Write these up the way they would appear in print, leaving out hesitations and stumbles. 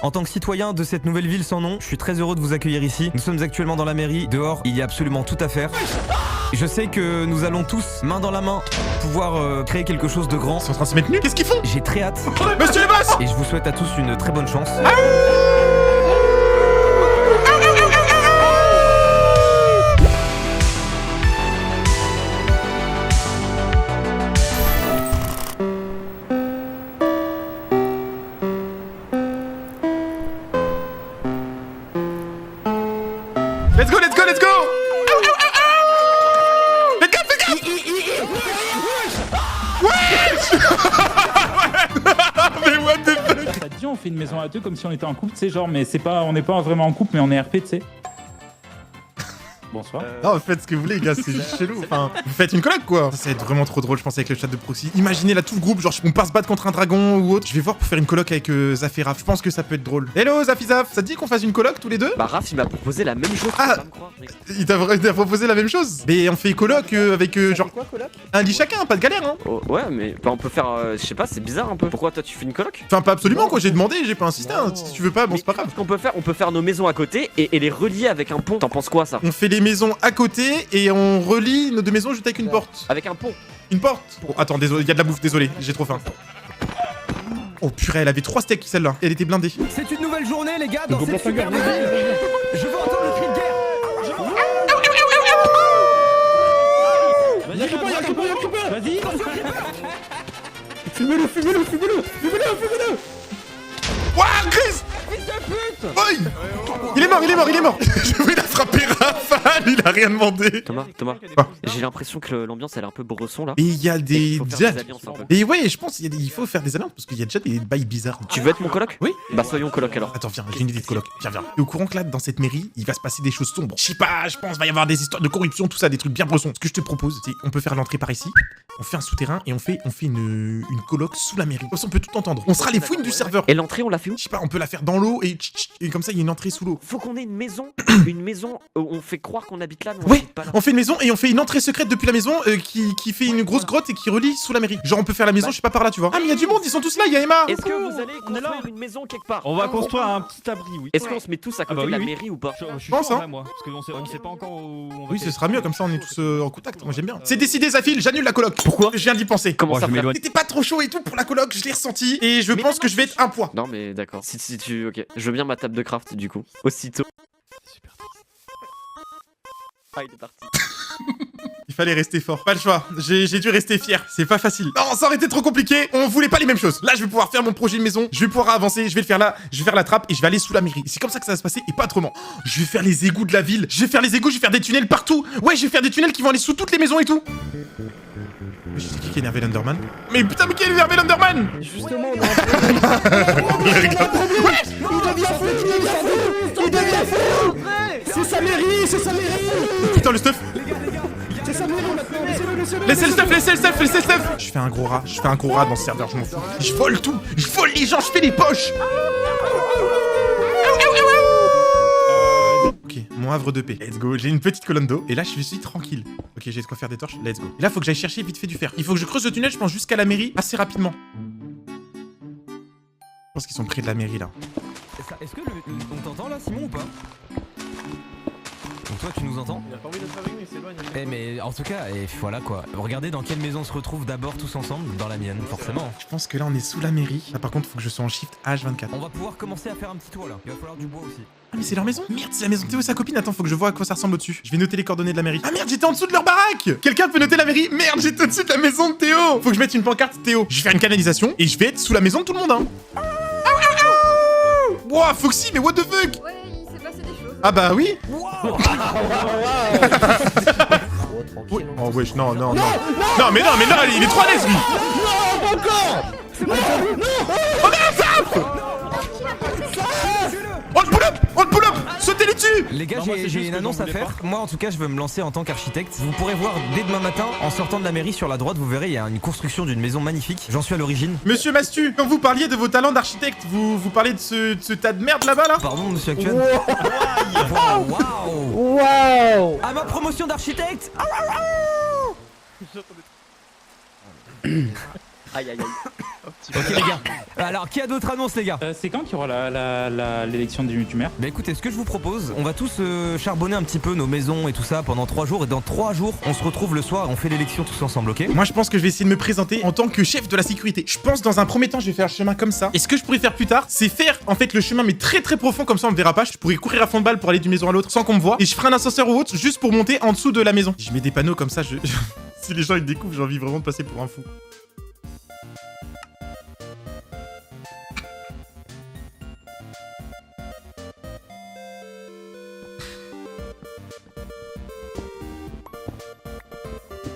En tant que citoyen de cette nouvelle ville sans nom, je suis très heureux de vous accueillir ici. Nous sommes actuellement dans la mairie. Dehors, il y a absolument tout à faire. Je sais que nous allons tous, main dans la main, pouvoir créer quelque chose de grand. Ils sont en train de se mettre nus. Qu'est-ce qu'ils font? J'ai très hâte. Monsieur le boss! Et je vous souhaite à tous une très bonne chance. Let's go, let's go, let's go! Faites gaffe, faites gaffe! Mais what the fuck? T'as dit on fait une maison à deux comme si on était en couple, tu sais, genre, mais c'est pas, on n'est pas vraiment en couple, mais on est RP, tu sais. Bonsoir. Non, faites ce que vous voulez, les gars, c'est juste chelou. Enfin, vous faites une coloc, quoi. Ça va être vraiment trop drôle, je pense, avec le chat de proxy. Imaginez là tout le groupe, genre, on part se battre contre un dragon ou autre. Je vais voir pour faire une coloc avec Zaf et Raph. Je pense que ça peut être drôle. Hello, Zaf et Zaf, ça te dit qu'on fasse une coloc tous les deux? Bah Raph il m'a proposé la même chose, Ah. tu vas pas me croire, mec. Il t'a proposé la même chose? Mais on fait coloc avec genre Quoi coloc? un lit chacun, pas de galère, hein. Oh, ouais mais bah, on peut faire, je sais pas, c'est bizarre un peu. Pourquoi toi tu fais une coloc? Enfin, pas absolument, quoi. J'ai demandé, j'ai pas insisté. Hein. Si tu veux pas, bon, Mais c'est pas grave. ce qu'on peut faire, on peut faire nos maisons à côté et les relier avec un pont. T'en penses quoi ça? On fait les maisons à côté et on relie nos deux maisons juste avec une porte. Avec un pont. Une porte. Oh, attends, désolé, il y a de la bouffe, désolé, j'ai trop faim. Oh purée, elle avait 3 steaks celle-là. Elle était blindée. C'est une nouvelle journée, les gars, dans Go cette pour ta superbe gueule. ville. Je veux entendre le cri de guerre. Vas-y. Fumez-le, fumez-le, fumez-le, fumez-le, fumez-le. Ouah, Chris! Oi! Il est mort, il est mort, il est mort! Je vais la frapper Rafale, il a rien demandé! Thomas, Quoi? j'ai l'impression que l'ambiance elle est un peu bresson là. Mais il y a Et des. il faut faire des alliances un peu. Et ouais, je pense qu'il faut faire des alliances parce qu'il y a déjà des bails bizarres. Tu veux être mon coloc? Oui. Bah soyons coloc alors. Attends, viens, j'ai une idée de coloc. Viens, viens. T'es au courant que là, dans cette mairie, il va se passer des choses sombres. Je sais pas, je pense, va y avoir des histoires de corruption, tout ça, des trucs bien bressons. Ce que je te propose, c'est on peut faire l'entrée par ici, on fait un souterrain et on fait une coloc sous la mairie. Comme ça, on peut tout entendre. On sera les fouines du serveur. Et l'entrée on l'a fait où? Je sais pas, on peut la faire dans l'eau et comme ça, il y a une entrée sous l'eau. Faut qu'on ait une maison, où on fait croire qu'on habite là mais on Ouais, habite pas là. on fait une maison et on fait une entrée secrète depuis la maison qui fait une grosse grotte et qui relie sous la mairie. Genre, on peut faire la maison, je sais pas par là, tu vois. Ah, mais il y a du monde, ils sont tous là, il y a Emma. Est-ce que vous allez construire une maison quelque part? On va construire un petit abri, oui. Est-ce qu'on se met tous à côté bah de la oui, oui. mairie ou pas? Je suis pense, chaud, en hein. vrai, moi, parce qu'on sait pas encore où on va Oui, ce aller. sera mieux, comme ça on est tous en contact. Moi j'aime bien. C'est décidé, Zafil, j'annule la coloc. Pourquoi? Je viens d'y penser. Comment Moi, ça je frère? m'éloigne. T'étais pas trop chaud et tout pour la coloc, je l'ai ressenti. Et je Mais pense non, que je vais être un poids. Non mais d'accord. Si tu... Ok. Je veux bien ma table de craft du coup. Aussitôt. Ah il est parti. Il fallait rester fort. Pas le choix. J'ai dû rester fier. C'est pas facile. Non, ça aurait été trop compliqué. On voulait pas les mêmes choses. Là, je vais pouvoir faire mon projet de maison. Je vais pouvoir avancer. Je vais le faire là. Je vais faire la trappe et je vais aller sous la mairie. C'est comme ça que ça va se passer et pas autrement. Je vais faire les égouts de la ville. Je vais faire les égouts. Je vais faire des tunnels partout. Ouais, je vais faire des tunnels qui vont aller sous toutes les maisons et tout. Mais je sais qui est énervé l'Underman. Mais putain, mais qui est énervé l'Underman? Justement, on il devient fou. C'est sa mairie, c'est sa mairie. Putain, le stuff. C'est sa mairie maintenant. Laissez-le. Laissez le stuff, laissez le stuff, laissez le stuff. Je fais un gros rat dans ce serveur, je m'en fous. Je vole tout. Je vole les gens, je fais les poches. Ok, mon havre de paix. Let's go, j'ai une petite colonne d'eau. Et là, je suis tranquille. Ok, j'ai de quoi faire des torches, let's go. Et là, faut que j'aille chercher vite fait du fer. Il faut que je creuse le tunnel, je pense, jusqu'à la mairie assez rapidement. Je pense qu'ils sont près de la mairie, là. Est-ce que on t'entend là, Simon, ou pas? Donc toi, tu nous entends? Il a pas envie d'être avec nous, il s'éloigne. Eh mais en tout cas, et voilà quoi. Regardez dans quelle maison on se retrouve d'abord tous ensemble, dans la mienne, forcément. Je pense que là, on est sous la mairie. Là, par contre, faut que je sois en shift H24. On va pouvoir commencer à faire un petit toit là. Il va falloir du bois aussi. Ah mais c'est leur maison? Merde, c'est la maison de Théo et sa copine. Attends, faut que je vois à quoi ça ressemble au-dessus. Je vais noter les coordonnées de la mairie. Ah merde, j'étais en dessous de leur baraque. Quelqu'un peut noter la mairie? Merde, j'étais au-dessus de la maison de Théo. Faut que je mette une pancarte Théo. Je vais faire une canalisation et je vais être sous la maison de tout le monde, hein. Wouah, Foxy, mais what the fuck? Ouais, il s'est passé des choses. Ah bah oui. Tranquille. Oh wesh, non, non, non. Non, mais non, il est trop à l'aise, lui. On le pull up. On le pull up. Sautez les dessus. Les gars, Non, moi, c'est j'ai juste une que annonce j'en à voulais faire. pas. Moi, en tout cas, je veux me lancer en tant qu'architecte. Vous pourrez voir dès demain matin, en sortant de la mairie sur la droite, vous verrez, il y a une construction d'une maison magnifique. J'en suis à l'origine. Monsieur Mastu, quand vous parliez de vos talents d'architecte, vous parlez de ce tas de merde là-bas, là? Pardon, monsieur Actuel. Waouh. Waouh. À ma promotion d'architecte. Aïe aïe aïe. Ok les gars, Alors, qui a d'autres annonces, les gars? C'est quand qu'il y aura l'élection du maire? Bah écoutez, ce que je vous propose, on va tous charbonner un petit peu nos maisons et tout ça pendant 3 jours. Et dans 3 jours, on se retrouve le soir, on fait l'élection tous ensemble, ok? Moi, je pense que je vais essayer de me présenter en tant que chef de la sécurité. Je pense dans un premier temps, je vais faire le chemin comme ça. Et ce que je pourrais faire plus tard, c'est faire en fait le chemin mais très très profond, comme ça on me verra pas. Je pourrais courir à fond de balle pour aller d'une maison à l'autre sans qu'on me voit. Et je ferai un ascenseur ou autre juste pour monter en dessous de la maison. Je mets des panneaux comme ça, si les gens ils découvrent, j'ai envie vraiment de passer pour un fou.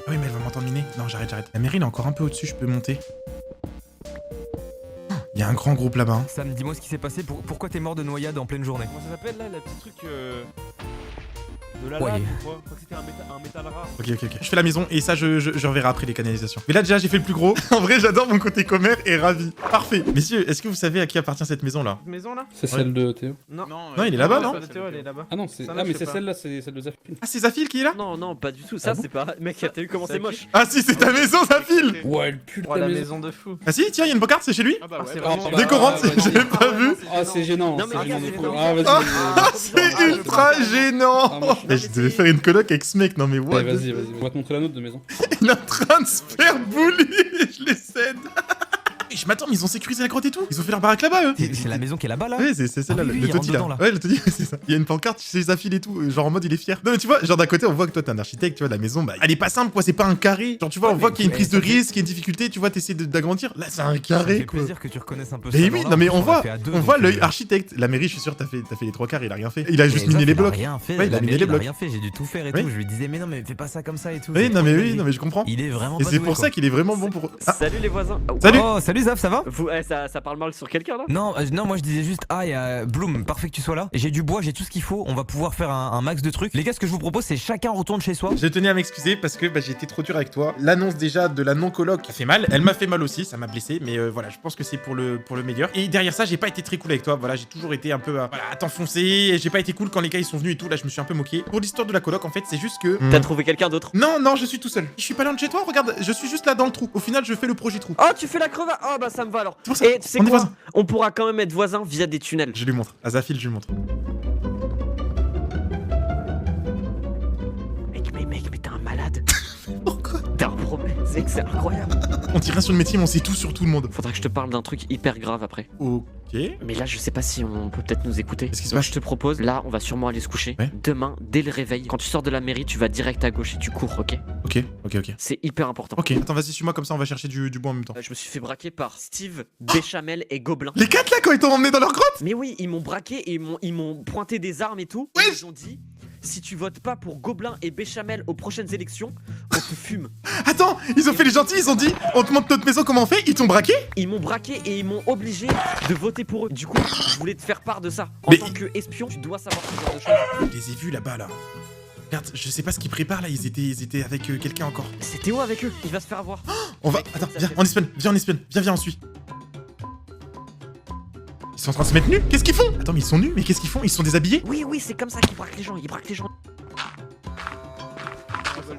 Oui, mais elle va m'entendre miner. Non, j'arrête. La mairie, elle est encore un peu au-dessus, je peux monter. Il y a un grand groupe là-bas. Hein. Sam, dis-moi ce qui s'est passé. Pourquoi t'es mort de noyade en pleine journée? Comment ça s'appelle là, la petite truc de la Ouais. lave ou quoi? Je crois que c'était un métal rare. Ok. Je fais la maison et ça, je reverrai après les canalisations. Mais là, déjà, j'ai fait le plus gros. En vrai, j'adore mon côté commère et ravi. Parfait. Messieurs, est-ce que vous savez à qui appartient cette maison-là? Maison là? C'est celle de Théo. Non. Non, il est là-bas, non? Celle de Théo, elle est là-bas. Ah non, c'est Ça, là, mais je c'est sais celle-là, c'est celle de Zafil. Ah, c'est Zafil qui est là? Non, pas du tout. Ça, Ah bon c'est pas. Mec, t'as vu comment c'est moche? Ah si, c'est ta maison, Zafil. Ouais, elle pue Oh, ta la maison. maison de fou. Ah si, tiens, il y a une pancarte, c'est chez lui? Ah bah c'est ouais. vraiment- Décorante, Ah, bah, j'ai pas vu. Ah, c'est gênant. Non, mais c'est regarde, gênant. c'est Ah, vas-y. Ah, c'est ultra gênant. Ah, moi, je- Mais je devais faire une coloc avec ce mec, non mais what? Ouais, vas-y. On va te montrer la nôtre de maison. Il est en train de se faire bully, je les cède. Je m'attends, mais ils ont sécurisé la grotte et tout. Ils ont fait leur baraque là-bas, eux. C'est la maison qui est là-bas, là? Ouais, c'est celle-là, Ah oui, le il rentre taudis là. dedans, là. Ouais, le taudis, c'est ça. Il y a une pancarte, c'est Zafil et tout, genre en mode il est fier. Non, mais tu vois, genre d'un côté, on voit que toi t'es un architecte, tu vois, la maison, bah elle est pas simple, quoi, c'est pas un carré. Genre, tu vois, on voit qu'il y a une prise de risque, qu'il y a une difficulté, tu vois, t'essaies d'agrandir. Là, c'est un Ça me carré, fait quoi. plaisir que tu reconnaisses un peu Mais ça. oui, là, non, mais en plus, on voit, l'a fait à deux, on voit donc, l'œil architecte. La mairie, je suis sûr, t'as fait les 3 quarts, il a rien fait. Il a juste Mais miné Zaf, les il a blocs. rien fait. Ouais, il a la miné mairie, les il a blocs. rien fait. J'ai dû tout faire et Oui. tout. Je lui disais, mais non, mais fais pas ça comme ça et tout. Oui, C'est non, mais trop oui, dingue. non, mais je comprends. Il est vraiment Et pas c'est doué, pour quoi. ça qu'il est vraiment bon pour. Ah, Salut les voisins. Ah, Salut. Oh, salut Zaf, ça va? Ça parle mal sur quelqu'un là? Non, moi je disais juste, il y a Bloom, parfait que tu sois là. J'ai du bois, j'ai tout ce qu'il faut, on va pouvoir faire un max de trucs. Les gars, ce que je vous propose, c'est chacun retourne chez soi. je tenais à m'excuser parce que bah, j'ai été trop dur avec toi. L'annonce déjà de la non-coloc a fait mal. Elle m'a fait mal aussi, ça m'a blessé. Mais voilà, je pense que c'est pour le meilleur. Et derrière ça, j'ai pas été très cool avec toi. Voilà, j'ai toujours été un peu voilà, à t'enfoncer. Et j'ai pas été cool quand les gars ils sont venus et tout. Là, je me suis un peu moqué. Pour l'histoire de la coloc, en fait, c'est juste que. T'as trouvé quelqu'un d'autre? Non, je suis tout seul. Je suis pas loin de chez toi, regarde, je suis juste là dans le trou. Au final, je fais le projet trou. Oh, tu fais la crevade. Oh, bah ça me va alors. C'est pour ça, Et tu sais on est quoi? voisins. On pourra quand même être voisins via des tunnels. Je lui montre. À Zafil, je lui montre. Mec, mais t'es un malade. Pourquoi? T'as un problème. C'est que c'est incroyable. On tire rien sur le métier, mais on sait tout sur tout le monde. Faudra que je te parle d'un truc hyper grave après. Ok. Mais là, je sais pas si on peut peut-être nous écouter. Qu'est-ce qui se Donc, passe? je te propose, là, on va sûrement aller se coucher. Ouais. Demain, dès le réveil, quand tu sors de la mairie, tu vas direct à gauche et tu cours, ok? Ok. C'est hyper important. Ok, attends, vas-y, suis-moi comme ça, on va chercher du bois en même temps. Je me suis fait braquer par Steve, Béchamel et Gobelin. Les 4 là, quand ils t'ont emmené dans leur grotte? Mais oui, ils m'ont braqué et ils m'ont pointé des armes et tout. Ouais. Et ils ont dit, si tu votes pas pour Gobelin et Béchamel aux prochaines élections, on te fume. Attends, ils ont fait les gentils, ils ont dit on te montre notre maison, comment on fait? Ils t'ont braqué? Ils m'ont braqué et ils m'ont obligé de voter pour eux. Du coup, je voulais te faire part de ça. En Mais- tant que espion, tu dois savoir ce genre de choses. Je les ai vus là-bas là. Regarde, je sais pas ce qu'ils préparent là, ils étaient avec quelqu'un encore. C'est Théo avec eux, il va se faire avoir. On va. Attends, viens, on espionne, viens, on suit. Ils sont en train de se mettre nus? Qu'est-ce qu'ils font? Attends, mais ils sont nus, mais qu'est-ce qu'ils font? Ils sont déshabillés? Oui, c'est comme ça qu'ils braquent les gens, ils braquent les gens.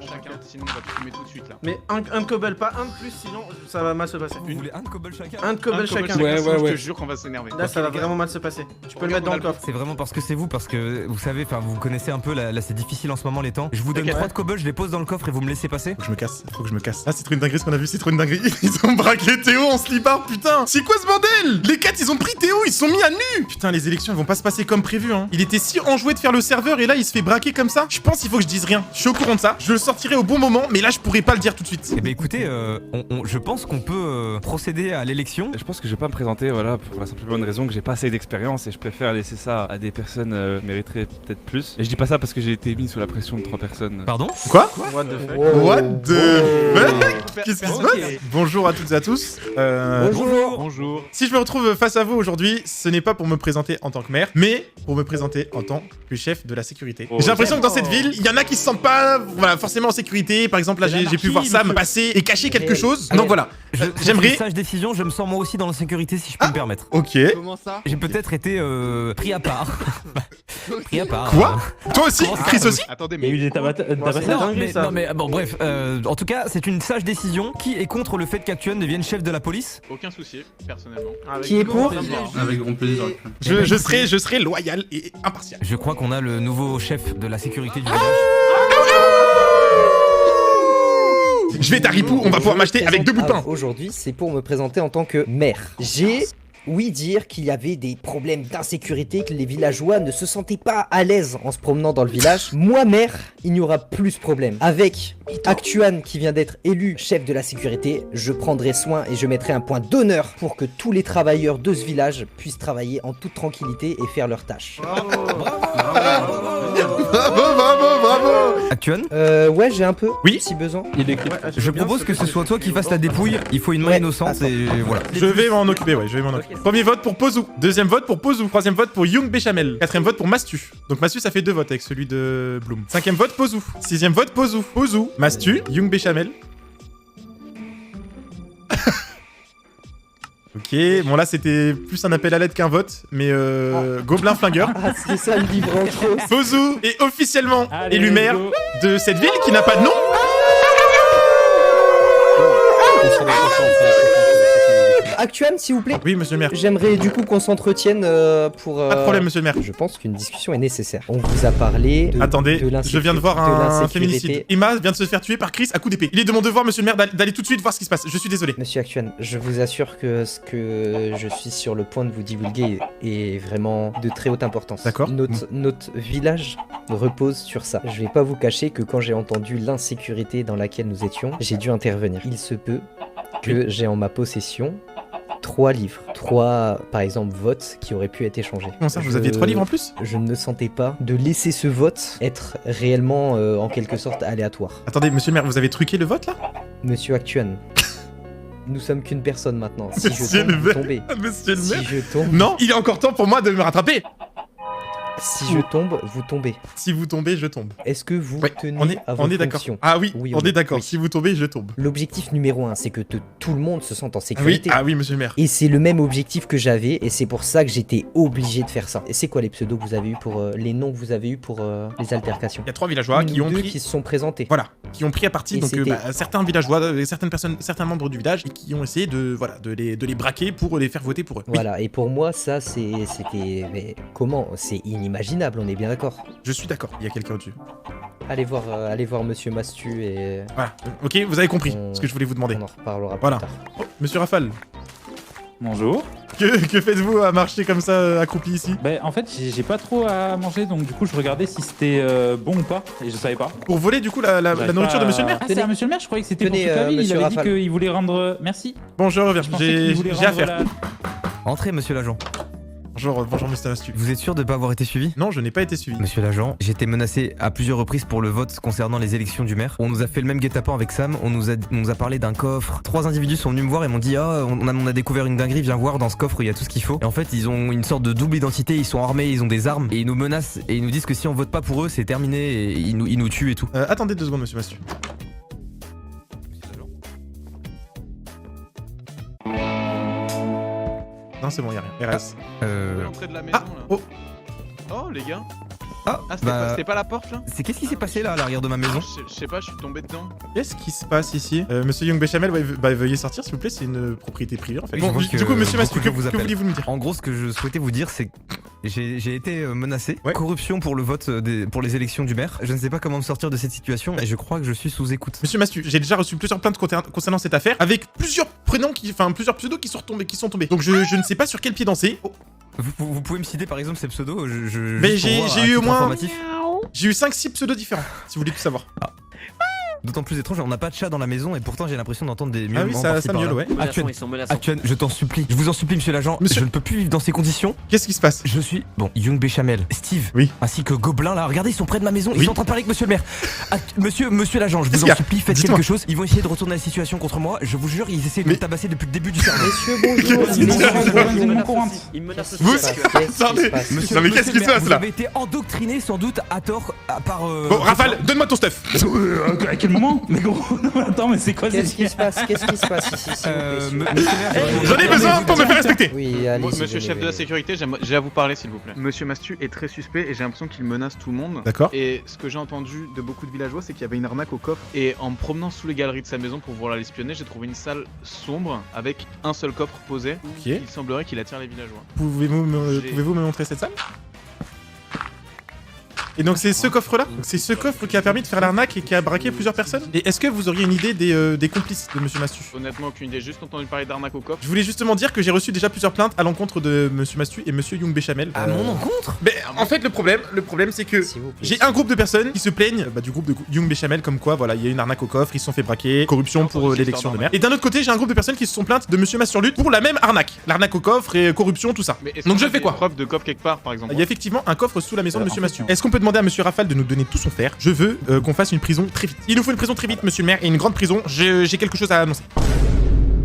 Chacun, sinon on va te fumer tout de suite là. Mais un de cobble, pas un de plus, sinon ça va mal se passer. Vous voulez un de cobble chacun? Un de cobble chacun. Ouais, sinon ouais. Je te jure qu'on va s'énerver. Là, ça va vraiment mal se passer. Tu peux le mettre dans le coffre. C'est vraiment parce que c'est vous, parce que vous savez, enfin vous connaissez un peu, là c'est difficile en ce moment les temps. Je vous donne Ok. 3 de cobble, je les pose dans le coffre et vous me laissez passer. Faut que je me casse. Ah, c'est trop une dinguerie ce qu'on a vu, c'est trop une dinguerie. Ils ont braqué Théo en slipard, putain. C'est quoi ce bordel? Les 4 ils ont pris Théo, ils se sont mis à nu. Putain, les élections elles vont pas se passer comme prévu, hein. Il était si enjoué de faire le serveur et là il se fait braquer comme ça. Je pense qu'il faut que je dise rien. Je suis au courant de ça. Je le sortirai au bon moment, mais là je pourrais pas le dire tout de suite. Eh ben écoutez, je pense qu'on peut procéder à l'élection. Je pense que je vais pas me présenter, voilà, pour la simple bonne raison que j'ai pas assez d'expérience et je préfère laisser ça à des personnes mériteraient peut-être plus. Et je dis pas ça parce que j'ai été mis sous la pression de 3 personnes. Pardon? Quoi? What the fuck? What the fuck? Qu'est-ce qui se passe? Bonjour à toutes et à tous. Bonjour. Si je me retrouve face à vous aujourd'hui, ce n'est pas pour me présenter en tant que maire, mais pour me présenter en tant que chef de la sécurité. Oh, J'ai l'impression que dans cette ville, il y en a qui se sentent pas voilà, forcément en sécurité. Par exemple, là, j'ai pu voir Sam passer et cacher quelque chose. Donc voilà, j'aimerais... Sage décision, je me sens moi aussi dans la sécurité si je peux me permettre. Ok. Comment ça? J'ai peut-être été pris à part. Pris à part. Quoi? Toi aussi? Comment ça Chris aussi? Attendez, Il y a eu mais. des tabassades. Non mais bon bref, en tout cas c'est une sage décision. Qui est contre le fait qu'Actuan devienne chef de la police? Aucun souci, personnellement. Qui est pour? Avec grand plaisir. Je serai loyal et impartial. Je crois qu'on a le nouveau chef de la sécurité du village. Je vais être à Ripou, on va pouvoir m'acheter avec 2 bouts de pain. Aujourd'hui, c'est pour me présenter en tant que maire. J'ai ouï dire qu'il y avait des problèmes d'insécurité, que les villageois ne se sentaient pas à l'aise en se promenant dans le village. Moi, maire, il n'y aura plus ce problème. Avec Actuan qui vient d'être élu chef de la sécurité, je prendrai soin et je mettrai un point d'honneur pour que tous les travailleurs de ce village puissent travailler en toute tranquillité et faire leurs tâches. Bravo. Actuan, Ouais, j'ai un peu, Oui. si besoin. Il écrit. je propose que ce soit toi qui fasses la dépouille. Il faut une main Ouais, innocente attends. et voilà. Je vais m'en occuper, ouais, je vais m'en occuper. Premier vote pour Pozu, deuxième vote pour Pozu, troisième vote pour Young Béchamel, quatrième vote pour Mastu. Donc Mastu ça fait 2 votes avec celui de Bloom. Cinquième vote Pozu, sixième vote Pozu, Mastu, Young Béchamel. Ok, bon là c'était plus un appel à l'aide qu'un vote, mais Gobelin Flingueur. Ah, c'est ça le livre entre eux. Pozu est officiellement Allez, élu let's maire go. de cette ville qui n'a pas de nom. Actuan, s'il vous plaît. Oui, monsieur le maire. J'aimerais du coup qu'on s'entretienne pour... Pas de problème, monsieur le maire. Je pense qu'une discussion est nécessaire. On vous a parlé de... Attendez, de je viens de voir un l'insécurité. féminicide. Emma vient de se faire tuer par Chris à coup d'épée. Il est de mon devoir, monsieur le maire, d'aller tout de suite voir ce qui se passe. Je suis désolé. Monsieur Actuan, je vous assure que ce que je suis sur le point de vous divulguer est vraiment de très haute importance. D'accord. Notre village repose sur ça. Je vais pas vous cacher que quand j'ai entendu l'insécurité dans laquelle nous étions, j'ai dû intervenir. Il se peut que j'ai en ma possession 3 livres. 3, par exemple, votes qui auraient pu être échangés. Comment ça, vous aviez 3 livres en plus? Je ne me sentais pas de laisser ce vote être réellement, en quelque sorte, aléatoire. Attendez, monsieur le maire, vous avez truqué le vote là? Monsieur Actuan, nous sommes qu'une personne maintenant. Si Monsieur je tombe, le vous maire. tombez. Monsieur le Si maire. je tombe, Non, il est encore temps pour moi de me rattraper. si je tombe, vous tombez. Si vous tombez, je tombe. Est-ce que vous Ouais, tenez on à vos est d'accord. fonctions? Ah oui, Oui, on on est est- d'accord. oui. Si vous tombez, je tombe. L'objectif numéro 1, c'est que tout le monde se sente en Oui, sécurité. ah oui, monsieur le maire. Et c'est le même objectif que j'avais, et c'est pour ça que j'étais obligé de faire ça. Et c'est quoi les pseudos que vous avez eu pour les noms que vous avez eu pour les altercations? Il y a 3 villageois Une qui ou ont deux pris. qui se sont présentés. Voilà, qui ont pris à partie Et donc c'était- certains villageois, certaines personnes, certains membres du village et qui ont essayé de les braquer pour les faire voter pour eux. Oui, Voilà, et pour moi, ça, c'était... Mais comment? C'est inimaginable, on est bien d'accord. je suis d'accord. Il y a quelqu'un au-dessus. Allez voir Monsieur Mastu et Voilà. Ok, vous avez compris On- ce que je voulais vous demander. on en reparlera Voilà. plus tard. Oh, monsieur Rafale, Bonjour. que faites-vous à marcher comme ça accroupi ici? Ben, en fait, j'ai pas trop à manger, donc du coup, je regardais si c'était bon ou pas, et je savais pas. Pour voler du coup la J'arrive nourriture pas de monsieur le maire? Ah, c'est à monsieur le maire, je croyais que c'était pour Tenez, toute la ville. Il monsieur avait dit Rafale. qu'il voulait rendre. Merci. Bonjour, Je pensais qu'il voulait j'ai rendre affaire. Entrez, monsieur l'agent. Bonjour, monsieur Mastu. Vous êtes sûr de ne pas avoir été suivi? Non, je n'ai pas été suivi. Monsieur l'agent, j'ai été menacé à plusieurs reprises pour le vote concernant les élections du maire. On nous a fait le même guet-apens avec Sam, on nous a parlé d'un coffre. 3 individus sont venus me voir et m'ont dit ah on a découvert une dinguerie, viens voir dans ce coffre il y a tout ce qu'il faut. Et en fait ils ont une sorte de double identité, ils sont armés, ils ont des armes et ils nous menacent et ils nous disent que si on vote pas pour eux c'est terminé et ils nous tuent et tout. Attendez 2 secondes, monsieur Mastu. Non, c'est bon, y a rien. RS. L'entrée de la maison Ah, là. oh, Oh les gars. Ah, C'était pas la porte là? c'est qu'est-ce qui s'est passé là à l'arrière de ma maison? Je sais pas, je suis tombé dedans. qu'est-ce qui se passe ici? Monsieur Young Béchamel, veuillez sortir s'il vous plaît, c'est une propriété privée en fait. Oui, Bon, je vois du que coup, monsieur Mastu, beaucoup de que gens vous appellent. vouliez-vous me dire? En gros, ce que je souhaitais vous dire, c'est que j'ai été menacé. Ouais. Corruption pour le vote pour les élections du maire. Je ne sais pas comment me sortir de cette situation et je crois que je suis sous écoute. Monsieur Mastu, j'ai déjà reçu plusieurs plaintes concernant cette affaire, avec plusieurs prénoms plusieurs pseudos qui sont tombés. Donc je ne sais pas sur quel pied danser. Oh, Vous pouvez me citer par exemple ces pseudos Mais juste pour voir, j'ai à eu au titre moins- informatif. j'ai eu 5-6 pseudos différents, si vous voulez tout savoir. D'autant plus étrange, on n'a pas de chat dans la maison et pourtant j'ai l'impression d'entendre des Ah miaulements oui, ça par-ci, par-là. miaule, ouais. Menaçants, ils sont menaçants. Actuan, je t'en supplie, je vous en supplie, monsieur l'agent, Monsieur- je ne peux plus vivre dans ces conditions. Qu'est-ce qui se passe? Je suis. Bon, Young Béchamel, Steve, Oui. ainsi que Gobelin là, regardez, ils sont près de ma maison, Oui. ils sont en train de parler avec monsieur le maire. Monsieur l'agent, je Qu'est-ce vous qu'il y en a? supplie, faites Dites-moi. quelque chose. Ils vont essayer de retourner la situation contre moi, je vous jure, ils essaient de Mais- me tabasser depuis le début du sermon. Messieurs, bonjour. Qu'est-ce qui se Messieurs, passe? bonjour. Ils Ils menacent m'ont aussi. Ils menacent aussi. Vous- Qu'est-ce qui se Attendez. passe? Non, mais qu'est-ce qui se le maire, passe, vous là? avez été endoctriné sans doute à tort par. Bon, Rafale, donne-moi ton stuff. moment. Mais gros, non, mais attends, mais c'est quoi Qu'est-ce cette qui se passe? Qu'est-ce qui se passe ici, s'il vous plaît? Monsieur le maire, J'en ai besoin pour me faire respecter. Oui, allez. Monsieur chef de la sécurité, j'ai à vous parler s'il vous plaît. Monsieur Mastu est très suspect et j'ai l'impression qu'il menace tout le monde. D'accord. Et ce que j'ai entendu de beaucoup de villageois, c'est qu'il y avait une arnaque au coffre. Et en me promenant sous les galeries de sa maison pour vouloir l'espionner, j'ai trouvé une salle sombre avec un seul coffre posé. Ok. Il semblerait qu'il attire les villageois. Pouvez-vous me montrer cette salle? Et donc c'est ce coffre-là? C'est ce coffre qui a permis de faire l'arnaque et qui a braqué plusieurs personnes? Et est-ce que vous auriez une idée des complices de Monsieur Mastu? Honnêtement, aucune idée. Juste entendu parler d'arnaque au coffre. Je voulais justement dire que j'ai reçu déjà plusieurs plaintes à l'encontre de Monsieur Mastu et Monsieur Young Béchamel. à mon encontre. Mais en fait, le problème c'est que S'il vous plaît. j'ai un groupe de personnes qui se plaignent du groupe de Young Béchamel comme quoi, voilà, il y a une arnaque au coffre, ils se sont fait braquer, corruption pour l'élection de maire. Et d'un autre côté, j'ai un groupe de personnes qui se sont plaintes de Monsieur Masturlutte pour la même arnaque. L'arnaque au coffre et corruption, tout ça. Mais est-ce Donc qu'on je a fais des quoi? preuves de coffre quelque part, par exemple. Il y a effectivement un coffre sous la maison de Monsieur en Mastu. question. Est-ce qu'on peut demander à Monsieur Rafale de nous donner tout son fer? Je veux qu'on fasse une prison très vite. Il nous faut une prison très vite, Monsieur le maire, et une grande prison. J'ai quelque chose à annoncer.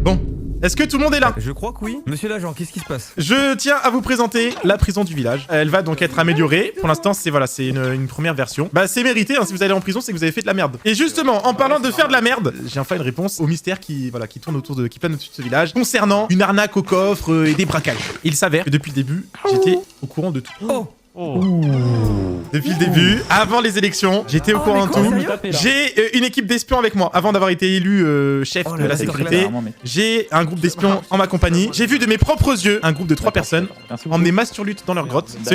Bon. Est-ce que tout le monde est là? Je crois que oui. Monsieur l'agent, qu'est-ce qui se passe? Je tiens à vous présenter la prison du village. Elle va donc être améliorée. Pour l'instant, c'est une première version. Bah, c'est mérité. Hein, si vous allez en prison, c'est que vous avez fait de la merde. Et justement, en parlant de faire de la merde, j'ai enfin une réponse au mystère qui plane autour de ce village concernant une arnaque au coffre et des braquages. Il s'avère que depuis le début, j'étais au courant de tout. Oh. Depuis le début, avant les élections, j'étais au courant de mais quoi, tout. sérieux J'ai une équipe d'espions avec moi. Avant d'avoir été élu chef Oh de là la là, sécurité, clairement, mec. j'ai un groupe d'espions en ma compagnie. J'ai vu de mes propres yeux un groupe de 3 personnes Merci beaucoup. emmener Masturlutte dans leur grotte, se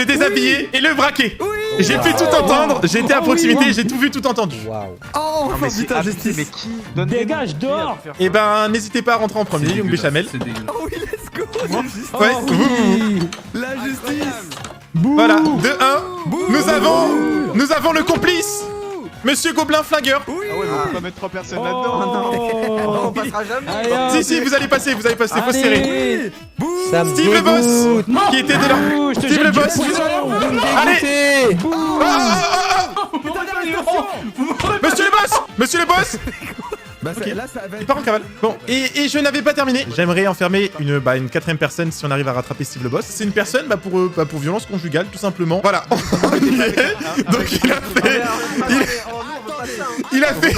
déshabiller et le braquer. J'ai pu tout entendre, j'étais à proximité, j'ai tout vu, tout entendu. Waouh. Oh, Non, mais c'est putain, abusé, justice. mais qui donne Dégage, des dehors. Et ben, n'hésitez pas à rentrer en premier, Young Béchamel. Oh oui, let's go. Ouais, Oh, vous. la justice. Voilà, de 1, nous avons le complice, Monsieur Gobelin Flingueur. Oui. Ah ouais, mais on peut pas mettre 3 personnes Oh. là-dedans. On passera jamais. Allez, hop. Si, vous allez passer, faut serrer. Allez. Ça me Steve le boss, dégoûte. qui était de leur... Ouh, je te Steve jette le du boss. poison. Allez. Dégoûté. Monsieur le boss. Bah, Ok. là, ça va Il être. part en cavale. Bon, et je n'avais pas terminé. J'aimerais enfermer une 4ème personne si on arrive à rattraper Steve le boss. C'est une personne pour violence conjugale, tout simplement. Voilà. Donc il a fait...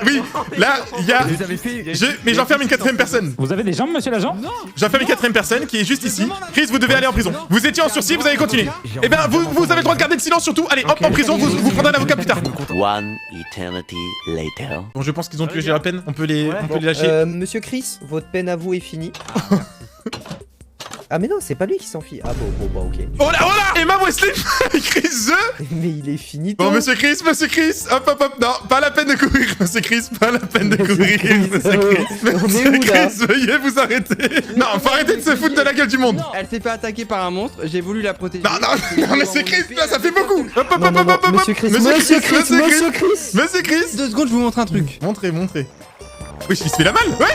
Oui, là, il y a... Vous avez fait. Mais j'enferme une 4ème personne. Vous avez des jambes, monsieur l'agent? J'enferme une 4ème personne qui est juste ici. Chris, vous devez aller en prison. Vous étiez en sursis, vous avez continué. Eh ben, vous avez le droit de garder le silence surtout. Allez, hop, en prison, vous prendrez un avocat plus tard. One eternity later. Bon, je pense qu'ils ont tué la peine. On peut les lâcher. Monsieur Chris, votre peine à vous est finie. Ah mais non, c'est pas lui qui s'enfuit. Ah bon, ok. Oh là, Emma Wesley, Chris The. Mais il est fini. Bon, monsieur Chris, hop, non, pas la peine de courir, monsieur Chris, pas la peine de courir, monsieur Chris. On est Monsieur où, là Chris, veuillez vous arrêter. Non, faut arrêter de se foutre de la gueule du monde. Elle s'est fait attaquer par un monstre, j'ai voulu la protéger. Non, monsieur Chris, là, ça fait beaucoup. Hop, Non, Monsieur Chris, Monsieur Chris. 2 secondes, je vous montre un truc. Montrez. Oui, il se fait la malle, ouais.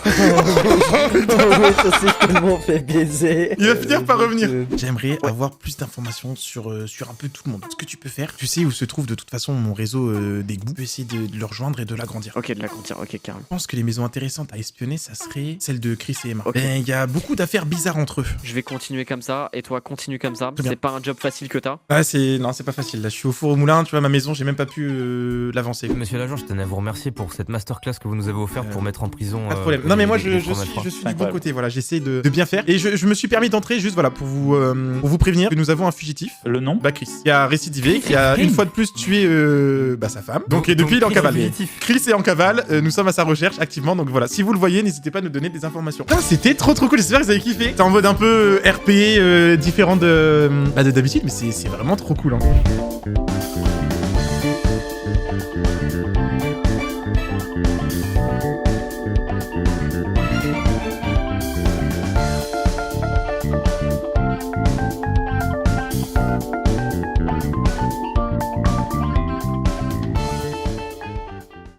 Ouais, ça s'est tellement fait baiser. Il va finir par revenir. J'aimerais avoir plus d'informations sur un peu tout le monde. Ce que tu peux faire, tu sais où se trouve de toute façon mon réseau d'égout. Tu peux essayer de le rejoindre et de l'agrandir. Ok, de la grandir, ok, carrément. Je pense que les maisons intéressantes à espionner, ça serait celle de Chris et Emma. Ok. Ben, il y a beaucoup d'affaires bizarres entre eux. Je vais continuer comme ça, et toi, continue comme ça. Très bien. C'est pas un job facile que t'as. Ah, non, c'est pas facile. Là, je suis au four au moulin, tu vois, ma maison, j'ai même pas pu l'avancer. Monsieur l'agent, je tenais à vous remercier pour cette masterclass que vous nous avez offerte pour mettre en prison. Pas de problème. Non, mais moi, je les suis fromages froids. du bon côté. Voilà, j'essaie de bien faire. Et je me suis permis d'entrer juste, voilà, pour vous prévenir que nous avons un fugitif. Le nom? Bah, Chris, qui a récidivé, qui a une fois de plus tué sa femme. Donc, et depuis, il est en Chris cavale. fugitif. Chris est en cavale, nous sommes à sa recherche activement. Donc voilà, si vous le voyez, n'hésitez pas à nous donner des informations. Putain, c'était trop cool. J'espère que vous avez kiffé. C'est en mode un peu RP, différent de d'habitude, mais c'est vraiment trop cool. Hein.